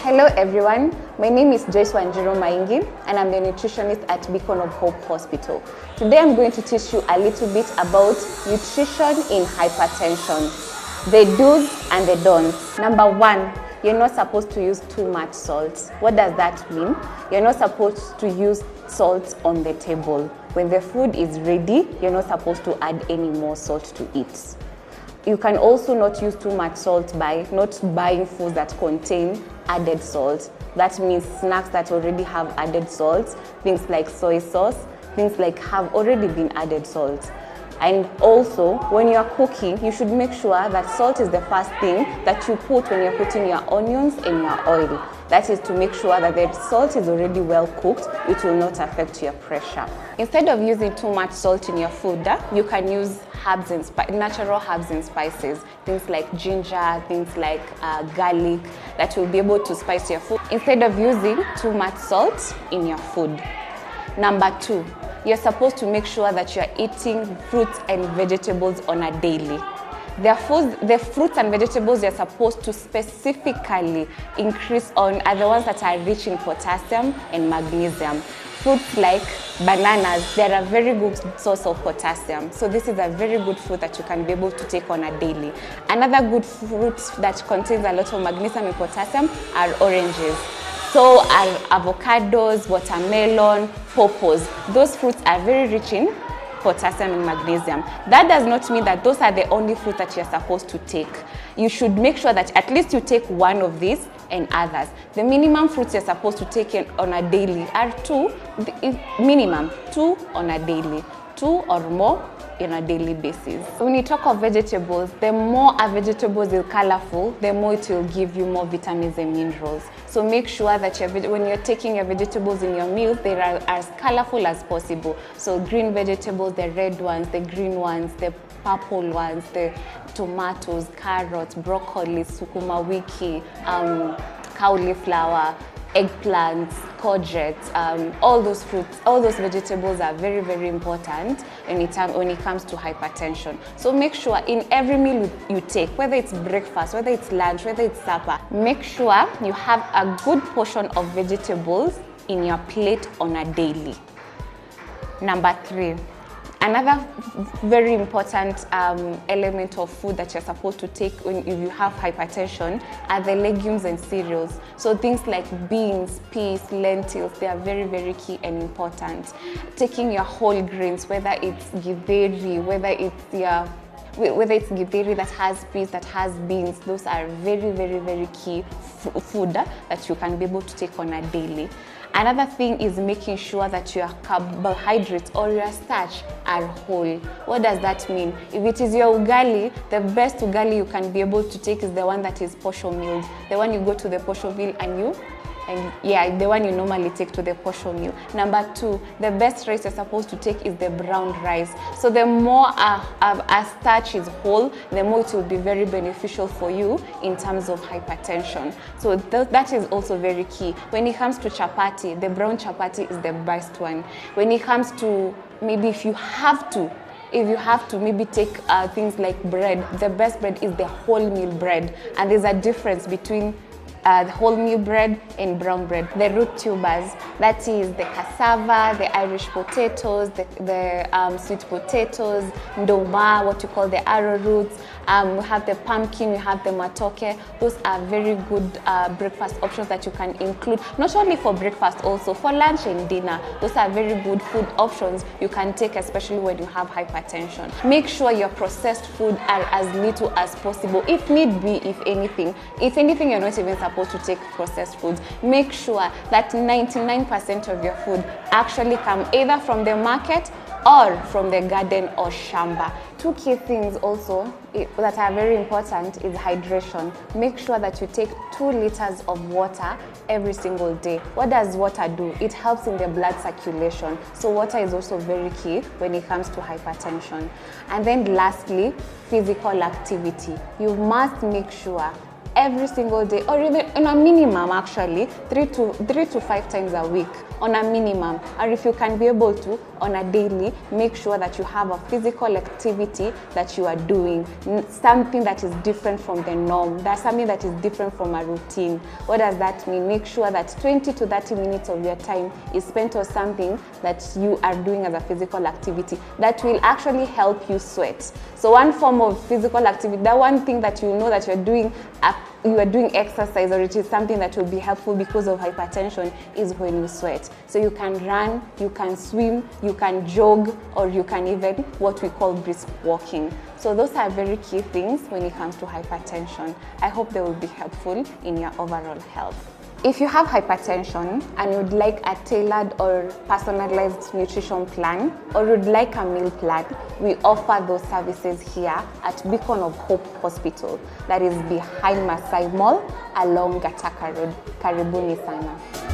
Hello everyone, my name is Joyce Wanjiru Maingi and I'm the nutritionist at Beacon of Hope Hospital. Today I'm going to teach you a little bit about nutrition in hypertension, the do's and the don'ts. Number one, you're not supposed to use too much salt. What does that mean? You're not supposed to use salt on the table. When the food is ready, you're not supposed to add any more salt to it. You can also not use too much salt by not buying foods that contain added salt. That means snacks that already have added salt, things like soy sauce, things like have already been added salt. And also, when you are cooking, you should make sure that salt is the first thing that you put when you're putting your onions and your oil. That is to make sure that the salt is already well cooked, it will not affect your pressure. Instead of using too much salt in your food, you can use herbs and natural herbs and spices, things like ginger, things like garlic, that will be able to spice your food instead of using too much salt in your food. Number two, you're supposed to make sure that you're eating fruits and vegetables on a daily. The fruits and vegetables you're supposed to specifically increase on are the ones that are rich in potassium and magnesium. Fruits like bananas, they're a very good source of potassium. So this is a very good fruit that you can be able to take on a daily. Another good fruit that contains a lot of magnesium and potassium are oranges. So are avocados, watermelon, pawpaws. Those fruits are very rich in potassium and magnesium. That does not mean that those are the only fruits that you're supposed to take. You should make sure that at least you take one of these and others. The minimum fruits you're supposed to take on a daily are minimum two on a daily, 2 or more on a daily basis. When you talk of vegetables, the more a vegetable is colorful, the more it will give you more vitamins and minerals. So make sure that when you're taking your vegetables in your meals, they are as colorful as possible. So green vegetables, the red ones, the green ones, the purple ones, the tomatoes, carrots, broccoli, sukuma wiki, cauliflower, eggplants, courgettes, all those fruits, all those vegetables are very, very important when it comes to hypertension. So make sure in every meal you take, whether it's breakfast, whether it's lunch, whether it's supper, make sure you have a good portion of vegetables in your plate on a daily. Number three, another very important element of food that you're supposed to take if you have hypertension are the legumes and cereals. So things like beans, peas, lentils, they are very, very key and important. Taking your whole grains, whether it's githeri, whether it's githeri that has peas, that has beans, those are very, very, very key food that you can be able to take on a daily. Another thing is making sure that your carbohydrates or your starch are whole. What does that mean? If it is your ugali, the best ugali you can be able to take is the one that is posho milled. The one you go to the posho mill the one you normally take to the posho meal. Number two, the best rice you're supposed to take is the brown rice. So the more a starch is whole, the more it will be very beneficial for you in terms of hypertension. So that is also very key. When it comes to chapati, the brown chapati is the best one. When it comes to maybe if you have to maybe take things like bread, the best bread is the wholemeal bread. And there's a difference between wholemeal bread and brown bread. The root tubers, that is the cassava, the Irish potatoes, the sweet potatoes, ndoma, what you call the arrowroots. We have the pumpkin, we have the matoke. Those are very good breakfast options that you can include, not only for breakfast, also for lunch and dinner. Those are very good food options you can take, especially when you have hypertension. Make sure your processed food are as little as possible. If need be, if anything, you're not even supposed to take processed foods. Make sure that 99% of your food actually come either from the market or from the garden or shamba. Two key things also that are very important is hydration. Make sure that you take 2 liters of water every single day. What does water do? It helps in the blood circulation. So water is also very key when it comes to hypertension. And then lastly, physical activity. You must make sure every single day, or even in a minimum actually, 3 to 5 times a week, on a minimum, or if you can be able to, on a daily, make sure that you have a physical activity that you are doing, something that is different from the norm. That's something that is different from a routine. What does that mean? Make sure that 20 to 30 minutes of your time is spent on something that you are doing as a physical activity that will actually help you sweat. So one form of physical activity, that one thing that you know that you are doing exercise, or it is something that will be helpful because of hypertension, is when you sweat. So you can run, you can swim, you can jog, or you can even what we call brisk walking. So those are very key things when it comes to hypertension. I hope they will be helpful in your overall health. If you have hypertension and you'd like a tailored or personalized nutrition plan, or you'd like a meal plan, we offer those services here at Beacon of Hope Hospital, that is behind Masai Mall along Gataka Road. Karibuni sana.